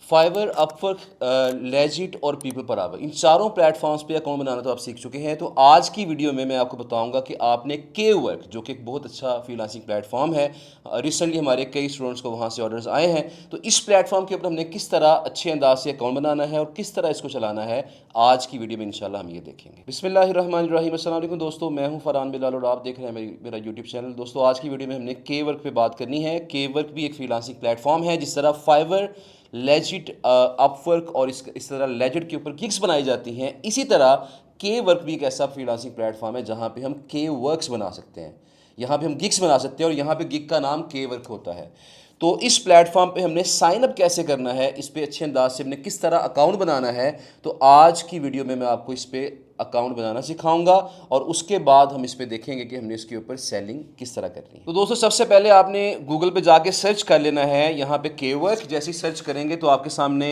Fibre, Upwork, legit और people per hour, इन चारों platforms पे अकाउंट बनाना तो आप सीख चुके हैं। तो आज की वीडियो में मैं आपको बताऊंगा कि आपने के वर्क, जो कि एक बहुत अच्छा फ्रीलांसिंग प्लेटफॉर्म है, रिसेंटली हमारे कई स्टूडेंट्स को वहाँ से ऑर्डर्स आए हैं, तो इस प्लेटफॉर्म के ऊपर हमने किस तरह अच्छे अंदाज से अकाउंट बनाना है और किस तरह इसको चलाना है, आज की वीडियो में इंशाल्लाह हम ये देखेंगे। बिस्मिल्लाहिर्रहमानिर्रहीम, अस्सलाम वालेकुम दोस्तों, मैं हूँ फरहान बिलाल और आप देख रहे हैं मेरा यूट्यूब चैनल। दोस्तों, आज की वीडियो में हमने के वर्क पे बात करनी है। के वर्क भी एक फ्रीलांसिंग प्लेटफॉर्म है, जिस तरह फाइवर, लेजिट, अपवर्क और इस तरह लेजिट के ऊपर गिग्स बनाई जाती हैं, इसी तरह के वर्क भी एक ऐसा फ्रीलांसिंग प्लेटफॉर्म है जहाँ पे हम के वर्क्स बना सकते हैं, यहाँ पे हम गिग्स बना सकते हैं और यहाँ पे गिग का नाम के वर्क होता है। तो इस प्लेटफॉर्म पे हमने साइन अप कैसे करना है, इस पे अच्छे अंदाज से हमने किस तरह अकाउंट बनाना है, तो आज की वीडियो में मैं आपको इस पे अकाउंट बनाना सिखाऊंगा और उसके बाद हम इस पे देखेंगे कि हमने इसके ऊपर सेलिंग किस तरह करनी है। तो दोस्तों, सबसे पहले आपने गूगल पे जाके सर्च कर लेना है। यहाँ पे के वर्क जैसे ही सर्च करेंगे तो आपके सामने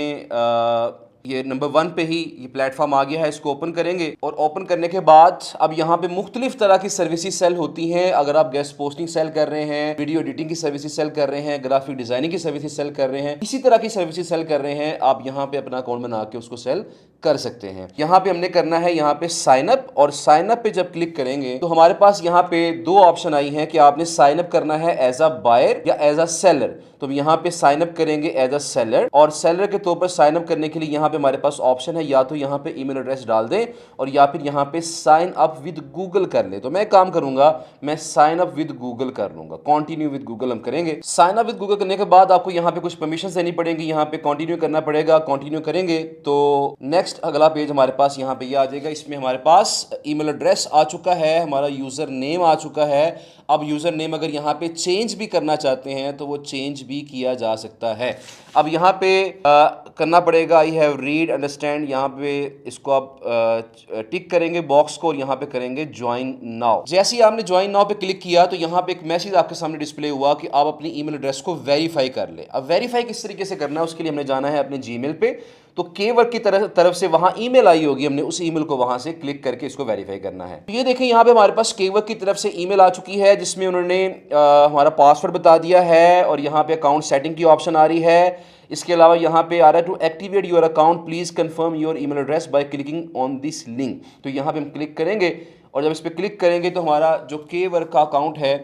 ये नंबर 1 पे ही ये प्लेटफॉर्म आ गया है। इसको ओपन करेंगे और ओपन करने के बाद अब यहाँ पे मुख्तलिफ तरह की सर्विसेज सेल होती हैं। अगर आप गेस्ट पोस्टिंग सेल कर रहे हैं, वीडियो एडिटिंग की सर्विसेज सेल कर रहे हैं, ग्राफिक डिजाइनिंग की सर्विसेज सेल कर रहे हैं, इसी तरह की सर्विसेज सेल कर रहे हैं, आप यहाँ पे अपना अकाउंट बना के उसको सेल कर सकते हैं। यहाँ पे हमने करना है यहाँ पे साइन अप, और साइन अप पे जब क्लिक करेंगे तो हमारे पास यहाँ पे दो ऑप्शन आई हैं कि आपने साइन अप करना है एज अ बायर या एज अ सेलर। तो यहाँ पे साइन अप करेंगे एज अ सेलर, और सेलर के तौर पर साइन अप करने के लिए यहाँ पे हमारे पास ऑप्शन है, या तो यहाँ पे ईमेल एड्रेस डाल दें और या फिर यहाँ पे साइन अप विद गूगल कर ले। तो मैं काम करूंगा, मैं साइन अप विद गूगल कर लूंगा, कंटिन्यू विद गूगल हम करेंगे। साइन अप विद गूगल करने के बाद आपको यहाँ पे कुछ परमिशन देनी पड़ेगी, यहाँ पे कंटिन्यू करना पड़ेगा। कंटिन्यू करेंगे तो नेक्स्ट अगला पेज हमारे पास यहाँ पे ये आ जाएगा। इसमें हमारे पास ईमेल एड्रेस आ चुका है, हमारा यूजर नेम आ चुका है। अब यूजर नेम अगर यहाँ पे चेंज भी करना चाहते हैं तो वो चेंज भी किया जा सकता है। अब यहाँ पे करना पड़ेगा आई हैव रीड अंडरस्टैंड, यहाँ पे इसको आप टिक करेंगे बॉक्स को और यहाँ पे करेंगे ज्वाइन नाउ। जैसे ही आपने ज्वाइन नाउ पे क्लिक किया तो यहाँ पे एक मैसेज आपके सामने डिस्प्ले हुआ कि आप अपनी ईमेल एड्रेस को वेरीफाई कर ले। अब वेरीफाई किस तरीके से करना है, उसके लिए हमने जाना है अपने जीमेल पे। तो के वर्क की तरफ से वहां ईमेल आई होगी, हमने उस ईमेल को वहां से क्लिक करके इसको वेरीफाई करना है। तो ये देखें, यहाँ पे हमारे पास के वर्क की तरफ से ईमेल आ चुकी है, जिसमें उन्होंने हमारा पासवर्ड बता दिया है और यहाँ पे अकाउंट सेटिंग की ऑप्शन आ रही है। इसके अलावा यहाँ पे आ रहा है to activate your account please confirm your email address by clicking on this link. तो यहाँ पे हम क्लिक करेंगे और जब इस पर क्लिक करेंगे तो हमारा जो के वर्क का अकाउंट है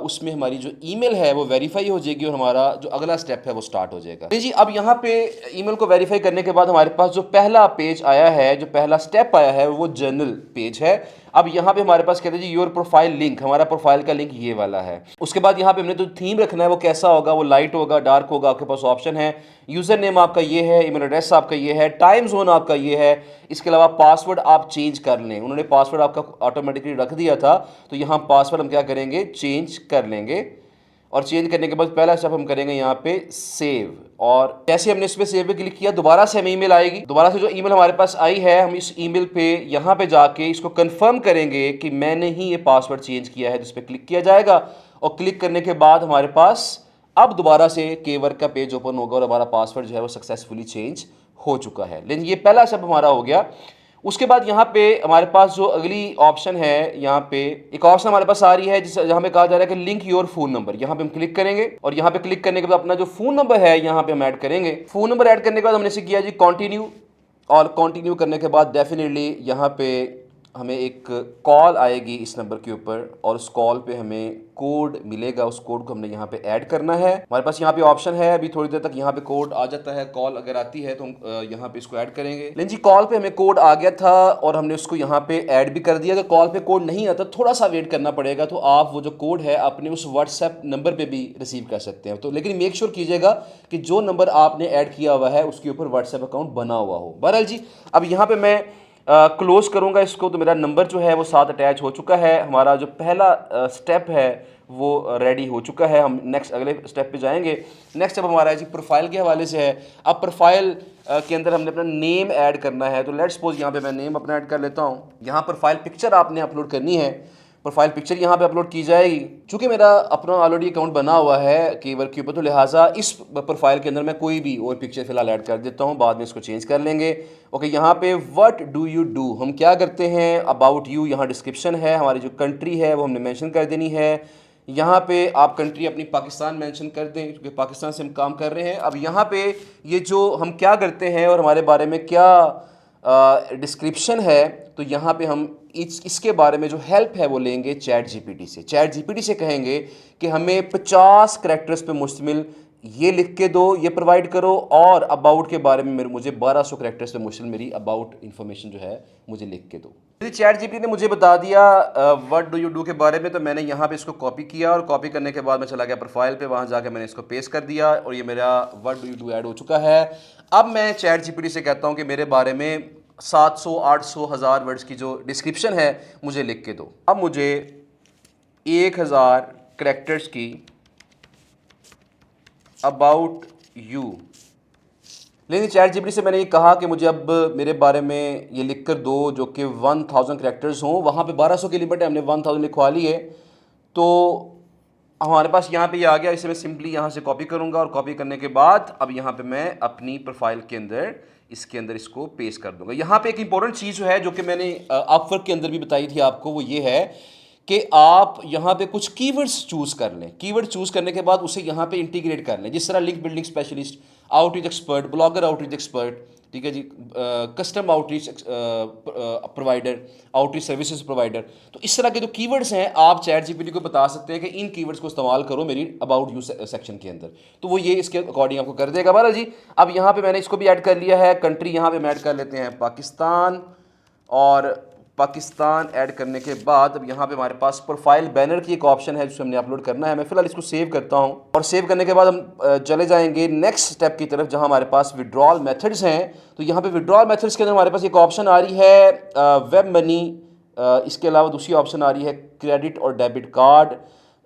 उसमें हमारी जो ईमेल है वो वेरीफाई हो जाएगी और हमारा जो अगला स्टेप है वो स्टार्ट हो जाएगा। जी, अब यहाँ पे ईमेल को वेरीफाई करने के बाद हमारे पास जो पहला पेज आया है, जो पहला स्टेप आया है, वो जर्नल पेज है। अब यहाँ पे हमारे पास कहते हैं जी योर प्रोफाइल लिंक, हमारा प्रोफाइल का लिंक ये वाला है। उसके बाद यहाँ पे हमने जो थीम रखना है वो कैसा होगा, वो लाइट होगा, डार्क होगा, आपके पास ऑप्शन है। यूजर नेम आपका ये है, ईमेल एड्रेस आपका ये है, टाइम जोन आपका ये है। इसके अलावा पासवर्ड आप चेंज कर लें, उन्होंने पासवर्ड आपका ऑटोमेटिकली रख दिया था, तो यहाँ पासवर्ड हम क्या करेंगे, चेंज कर लेंगे। और चेंज करने के बाद पहला स्टेप हम करेंगे यहाँ पे सेव, और जैसे हमने इस पे सेव पे क्लिक किया दोबारा से हमें ईमेल आएगी। दोबारा से जो ईमेल हमारे पास आई है, हम इस ईमेल पे यहाँ पे जाके इसको कंफर्म करेंगे कि मैंने ही ये पासवर्ड चेंज किया है, जिस पे क्लिक किया जाएगा। और क्लिक करने के बाद हमारे पास अब दोबारा से के वर्क का पेज ओपन होगा और हमारा पासवर्ड जो है वो सक्सेसफुली चेंज हो चुका है। लेकिन ये पहला स्टेप हमारा हो गया। उसके बाद यहाँ पे हमारे पास जो अगली ऑप्शन है, यहाँ पे एक ऑप्शन हमारे पास आ रही है जहाँ पे कहा जा रहा है कि लिंक योर फोन नंबर। यहाँ पे हम क्लिक करेंगे और यहाँ पे क्लिक करने के बाद अपना जो फोन नंबर है यहाँ पे हम ऐड करेंगे। फोन नंबर ऐड करने के बाद हमने इसे किया जी कंटिन्यू, और कंटिन्यू करने के बाद डेफिनेटली यहाँ पे हमें एक कॉल आएगी इस नंबर के ऊपर, और उस कॉल पे हमें कोड मिलेगा। उस कोड को हमने यहाँ पे ऐड करना है। हमारे पास यहाँ पे ऑप्शन है, अभी थोड़ी देर तक यहाँ पे कोड आ जाता है। कॉल अगर आती है तो हम यहाँ पे इसको ऐड करेंगे। लेकिन जी कॉल पे हमें कोड आ गया था और हमने उसको यहाँ पे ऐड भी कर दिया। अगर कॉल पे कोड नहीं आता, थोड़ा सा वेट करना पड़ेगा, तो आप वो जो कोड है अपने उस व्हाट्सएप नंबर पर भी रिसीव कर सकते हैं। तो लेकिन मेक श्योर कीजिएगा कि जो नंबर आपने ऐड किया हुआ है उसके ऊपर व्हाट्सएप अकाउंट बना हुआ हो। बहरहाल जी, अब यहाँ पे मैं क्लोज करूंगा इसको, तो मेरा नंबर जो है वो साथ अटैच हो चुका है। हमारा जो पहला स्टेप है वो रेडी हो चुका है। हम नेक्स्ट अगले स्टेप पे जाएंगे। नेक्स्ट स्टेप हमारा है जी प्रोफाइल के हवाले से है। अब प्रोफाइल के अंदर हमने अपना नेम ऐड करना है। तो लेट्स सपोज यहाँ पे मैं नेम अपना ऐड कर लेता हूँ। यहाँ प्रोफाइल पिक्चर आपने अपलोड करनी है, प्रोफाइल पिक्चर यहाँ पे अपलोड की जाएगी। चूंकि मेरा अपना ऑलरेडी अकाउंट बना हुआ है के वर्क के ऊपर, तो लिहाजा इस प्रोफाइल के अंदर मैं कोई भी और पिक्चर फिलहाल ऐड कर देता हूँ, बाद में इसको चेंज कर लेंगे। ओके, यहाँ पे व्हाट डू यू डू, हम क्या करते हैं, अबाउट यू यहाँ डिस्क्रिप्शन है, हमारी जो कंट्री है वो हमने मेंशन कर देनी है। यहाँ पे आप कंट्री अपनी पाकिस्तान मेंशन कर दें क्योंकि पाकिस्तान से हम काम कर रहे हैं। अब यहाँ पे ये जो हम क्या करते हैं और हमारे बारे में क्या डिस्क्रिप्शन है, तो यहाँ पे हम इसके बारे में जो हेल्प है वो लेंगे चैट जीपीटी से। चैट जीपीटी से कहेंगे कि हमें 50 करैक्टर्स पे मुश्तमिल ये लिख के दो, ये प्रोवाइड करो, और अबाउट के बारे में मुझे 1200 करैक्टर्स पे मुश्तमिल मेरी अबाउट इन्फॉर्मेशन जो है मुझे लिख के दो। चैट जीपीटी ने मुझे बता दिया व्हाट डू यू डू के बारे में, तो मैंने यहाँ पे इसको कॉपी किया और कॉपी करने के बाद मैं चला गया प्रोफाइल पे, वहाँ जाके मैंने इसको पेस्ट कर दिया और ये मेरा what do you do add हो चुका है। अब मैं चैट जीपीटी से कहता हूँ कि मेरे बारे में 700, 800, 1000 वर्ड्स की जो डिस्क्रिप्शन है मुझे लिख के दो। अब मुझे 1000 करैक्टर्स की अबाउट यू लेकिन चैट जीपीटी से मैंने ये कहा कि मुझे अब मेरे बारे में ये लिख कर दो जो कि 1000 करैक्टर्स हों। वहाँ पे 1200 की लिमिट है, हमने 1000 लिखवा ली है, तो हमारे पास यहाँ पे ये आ गया। इसे मैं सिंपली यहाँ से कॉपी करूँगा और कॉपी करने के बाद अब यहाँ पे मैं अपनी प्रोफाइल के अंदर इसको पेस्ट कर दूँगा। यहाँ पे एक इंपॉर्टेंट चीज़ जो है जो कि मैंने अपवर्क के अंदर भी बताई थी आपको, वो ये है कि आप यहाँ पे कुछ कीवर्ड्स चूज़ कर लें। कीवर्ड चूज़ करने के बाद उसे यहाँ पे इंटीग्रेट कर लें, जिस तरह link building specialist, outreach expert, blogger outreach expert, ठीक है जी, custom outreach provider, outreach services provider. तो इस तरह के जो कीवर्ड्स हैं आप चैट जीपीटी को बता सकते हैं कि इन कीवर्ड्स को इस्तेमाल करो मेरी अबाउट यू सेक्शन के अंदर, तो वो ये इसके अकॉर्डिंग आपको कर देगा। बहरहाल जी, अब यहाँ पे मैंने इसको भी ऐड कर लिया है। कंट्री यहाँ पे हम ऐड कर लेते हैं पाकिस्तान, और पाकिस्तान ऐड करने के बाद अब यहाँ पे हमारे पास प्रोफाइल बैनर की एक ऑप्शन है जिसे हमने अपलोड करना है। मैं फिलहाल इसको सेव करता हूँ और सेव करने के बाद हम चले जाएंगे नेक्स्ट स्टेप की तरफ जहाँ हमारे पास विड्रॉल मेथड्स हैं। तो यहाँ पे विड्रॉल मेथड्स के अंदर हमारे पास एक ऑप्शन आ रही है वेब मनी, इसके अलावा दूसरी ऑप्शन आ रही है क्रेडिट और डेबिट कार्ड।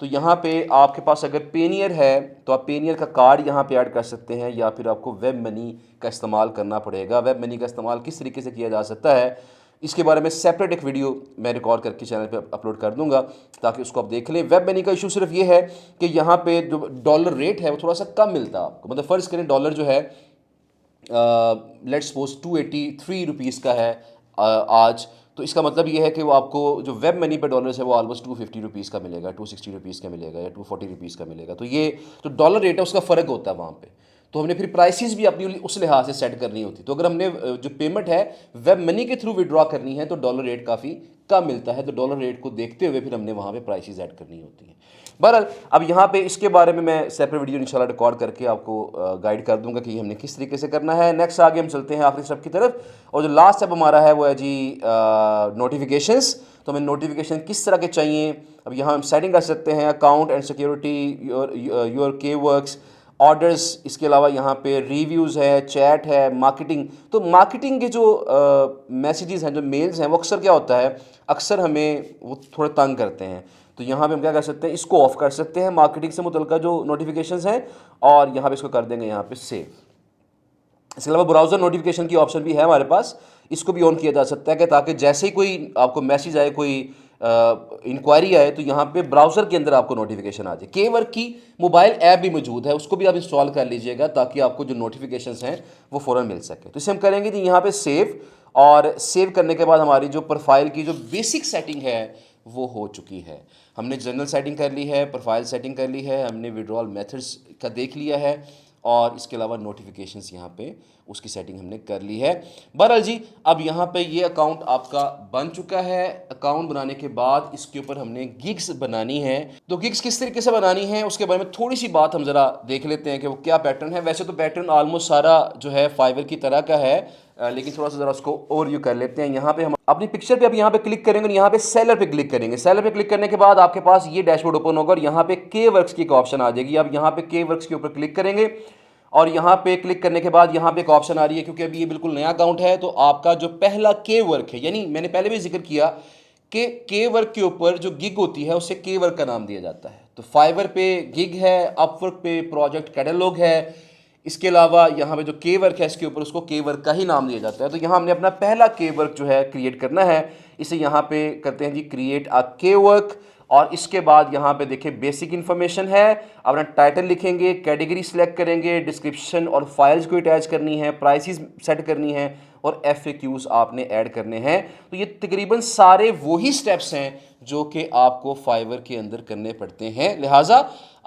तो यहाँ पे आपके पास अगर पेनियर है तो आप पेनियर का कार्ड यहाँ पे ऐड कर सकते हैं, या फिर आपको वेब मनी का इस्तेमाल करना पड़ेगा। वेब मनी का इस्तेमाल किस तरीके से किया जा सकता है इसके बारे में सेपरेट एक वीडियो मैं रिकॉर्ड करके चैनल पे अपलोड कर दूंगा ताकि उसको आप देख लें। वेब मनी का इशू सिर्फ ये है कि यहाँ पे जो डॉलर रेट है वो थोड़ा सा कम मिलता है आपको। मतलब फ़र्ज़ करें डॉलर जो है लेट्स सपोज 283 रुपीज़ का है आज, तो इसका मतलब ये है कि वो आपको जो वेब मनी पे डॉलर्स है वो ऑलमोस्ट 250 रुपीज़ का मिलेगा, 260 रुपीज़ का मिलेगा, या 240 रुपीज़ का मिलेगा। तो ये जो डॉलर रेट है उसका फ़र्क होता है वहाँ पे। तो हमने फिर प्राइसेस भी अपनी उस लिहाज से सेट करनी होती। तो अगर हमने जो पेमेंट है वेब मनी के थ्रू विड्रॉ करनी है तो डॉलर रेट काफ़ी कम मिलता है, तो डॉलर रेट को देखते हुए फिर हमने वहाँ पे प्राइसेस ऐड करनी होती हैं। बहरहाल अब यहाँ पे इसके बारे में मैं सेपरेट वीडियो इंशाल्लाह रिकॉर्ड करके आपको गाइड कर दूंगा कि हमने किस तरीके से करना है। नेक्स्ट आगे हम चलते हैं आखिरी स्टेप की तरफ, और जो लास्ट स्टेप हमारा है वो है जी नोटिफिकेशंस। तो हमें नोटिफिकेशन किस तरह के चाहिए, अब यहाँ हम सेटिंग कर सकते हैं अकाउंट एंड सिक्योरिटी, योर के वर्क्स, ऑर्डर्स, इसके अलावा यहाँ पे रिव्यूज़ है, चैट है, मार्केटिंग। तो मार्केटिंग के जो मैसेजेस हैं, जो मेल्स हैं, वो अक्सर क्या होता है, अक्सर हमें वो थोड़े तंग करते हैं। तो यहाँ पे हम क्या कर सकते हैं, इसको ऑफ कर सकते हैं, मार्केटिंग से मुतल्लिक़ जो नोटिफिकेशंस हैं, और यहाँ पे इसको कर देंगे यहाँ पे सेव। इसके अलावा ब्राउज़र नोटिफिकेशन की ऑप्शन भी है हमारे पास, इसको भी ऑन किया जा सकता है कि ताकि जैसे ही कोई आपको मैसेज आए, कोई इंक्वायरी आए, तो यहाँ पे ब्राउज़र के अंदर आपको नोटिफिकेशन आ जाए। के वर्क की मोबाइल ऐप भी मौजूद है, उसको भी आप इंस्टॉल कर लीजिएगा ताकि आपको जो नोटिफिकेशंस हैं वो फ़ौरन मिल सके। तो इसे हम करेंगे कि यहाँ पे सेव, और सेव करने के बाद हमारी जो प्रोफाइल की जो बेसिक सेटिंग है वो हो चुकी है। हमने जनरल सेटिंग कर ली है, प्रोफाइल सेटिंग कर ली है, हमने विड्रॉल मेथड्स का देख लिया है, और इसके अलावा नोटिफिकेशंस यहाँ पे उसकी सेटिंग हमने कर ली है। बहरहाल जी, अब यहाँ पे ये अकाउंट आपका बन चुका है। अकाउंट बनाने के बाद इसके ऊपर हमने गिग्स बनानी है। तो गिग्स किस तरीके से बनानी है उसके बारे में थोड़ी सी बात हम ज़रा देख लेते हैं कि वो क्या पैटर्न है। वैसे तो पैटर्न ऑलमोस्ट सारा जो है फाइवर की तरह का है, लेकिन थोड़ा सा ज़रा उसको ओवरव्यू कर लेते हैं। यहाँ पे हम अपनी पिक्चर पे अब यहाँ पे क्लिक करेंगे और यहाँ पे सेलर पे क्लिक करेंगे। सेलर पे क्लिक करने के बाद आपके पास ये डैशबोर्ड ओपन होगा और यहाँ पे के वर्क्स की एक ऑप्शन आ जाएगी। अब यहाँ पे के वर्क्स के ऊपर क्लिक करेंगे और यहाँ पे क्लिक करने के बाद यहाँ पे एक ऑप्शन आ रही है, क्योंकि अभी ये बिल्कुल नया अकाउंट है, तो आपका जो पहला के वर्क है, यानी मैंने पहले भी जिक्र किया कि के वर्क के ऊपर जो गिग होती है उसे के वर्क का नाम दिया जाता है। तो फाइवर पे गिग है, अपवर्क पे प्रोजेक्ट कैटलॉग है, इसके अलावा यहाँ पे जो के वर्क है इसके ऊपर उसको के वर्क का ही नाम दिया जाता है। तो यहाँ हमने अपना पहला के वर्क जो है क्रिएट करना है। इसे यहाँ पे करते हैं जी क्रिएट अ के वर्क, और इसके बाद यहाँ पे देखिए बेसिक इन्फॉर्मेशन है, अपना टाइटल लिखेंगे, कैटेगरी सिलेक्ट करेंगे, डिस्क्रिप्शन और फाइल्स को अटैच करनी है, प्राइसेस सेट करनी है और FAQs आपने ऐड करने हैं। तो ये तकरीबन सारे वही स्टेप्स हैं जो कि आपको फाइवर के अंदर करने पड़ते हैं। लिहाजा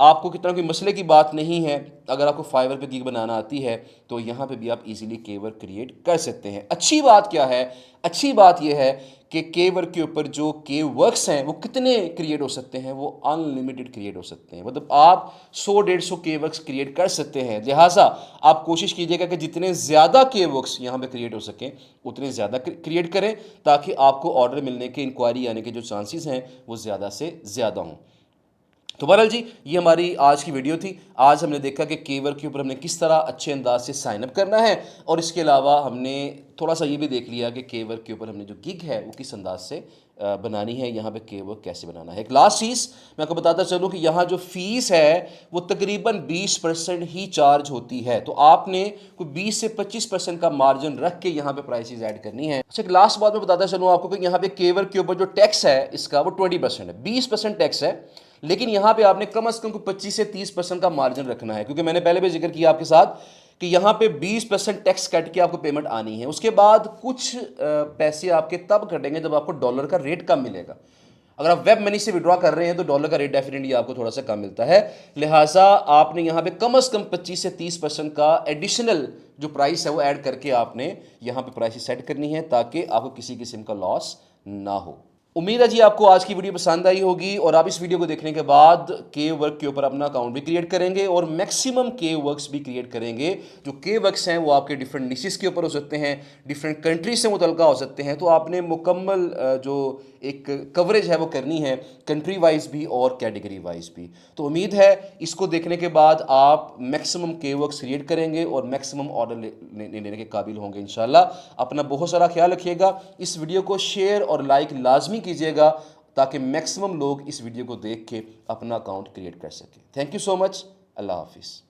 आपको कितना कोई मसले की बात नहीं है, अगर आपको फाइवर पे गिग बनाना आती है तो यहाँ पे भी आप इजीली केवर्क क्रिएट कर सकते हैं। अच्छी बात क्या है, अच्छी बात यह है कि केवर्क के ऊपर जो केवर्क्स हैं वो कितने क्रिएट हो सकते हैं, वो अनलिमिटेड क्रिएट हो सकते हैं। मतलब आप 100-150 केवर्क्स क्रिएट कर सकते हैं। लिहाजा आप कोशिश कीजिएगा कि जितने ज़्यादा केवर्क्स यहाँ पे क्रिएट हो सकें उतने ज़्यादा क्रिएट करें, ताकि आपको ऑर्डर मिलने के, इंक्वायरी आने के जो चांसेस हैं वो ज़्यादा से ज़्यादा हों। तो बहरहाल जी, ये हमारी आज की वीडियो थी। आज हमने देखा कि केवर्क के ऊपर हमने किस तरह अच्छे अंदाज से साइन अप करना है, और इसके अलावा हमने थोड़ा सा ये भी देख लिया कि केवर्क के ऊपर हमने जो गिग है वो किस अंदाज से बनानी है, यहाँ पे केवर्क कैसे बनाना है। एक लास्ट चीज़ मैं आपको बताता चलूँ कि यहाँ जो फ़ीस है वो तकरीबन 20% ही चार्ज होती है। तो आपने कोई 20 से 25% का मार्जिन रख के यहाँ पे प्राइसेस ऐड करनी है। अच्छा, एक लास्ट बात मैं बताता चलूँ आपको कि यहाँ पे केवर्क के ऊपर जो टैक्स है इसका वो 20% है, 20% टैक्स है, लेकिन यहाँ पे आपने कम से कम 25 से 30% का मार्जिन रखना है, क्योंकि मैंने पहले भी जिक्र किया आपके साथ कि यहाँ पे 20% टैक्स कट के आपको पेमेंट आनी है। उसके बाद कुछ पैसे आपके तब कटेंगे जब आपको डॉलर का रेट कम मिलेगा। अगर आप वेब मनी से विड्रॉ कर रहे हैं तो डॉलर का रेट डेफिनेटली आपको थोड़ा सा कम मिलता है। लिहाजा आपने यहाँ पे कम से कम 25 से 30% का एडिशनल जो प्राइस है वो ऐड करके आपने यहाँ पे प्राइस सेट करनी है, ताकि आपको किसी किस्म का लॉस ना हो। उम्मीद है जी आपको आज की वीडियो पसंद आई होगी, और आप इस वीडियो को देखने के बाद केवर्क के ऊपर अपना अकाउंट भी क्रिएट करेंगे और मैक्सिमम केवर्क्स भी क्रिएट करेंगे। जो केवर्क्स हैं वो आपके डिफरेंट निशेस के ऊपर हो सकते हैं, डिफरेंट कंट्रीज से मुतल्लिका हो सकते हैं। तो आपने मुकम्मल जो एक कवरेज है वो करनी है, कंट्री वाइज भी और कैटेगरी वाइज भी। तो उम्मीद है इसको देखने के बाद आप मैक्सिमम केवर्क्स क्रिएट करेंगे और मैक्सिमम ऑर्डर लेने के काबिल होंगे इंशाल्लाह। अपना बहुत सारा ख्याल रखिएगा। इस वीडियो को शेयर और लाइक लाजमी कीजिएगा, ताकि मैक्सिमम लोग इस वीडियो को देख के अपना अकाउंट क्रिएट कर सकें। Thank you so much. अल्लाह हाफिज़।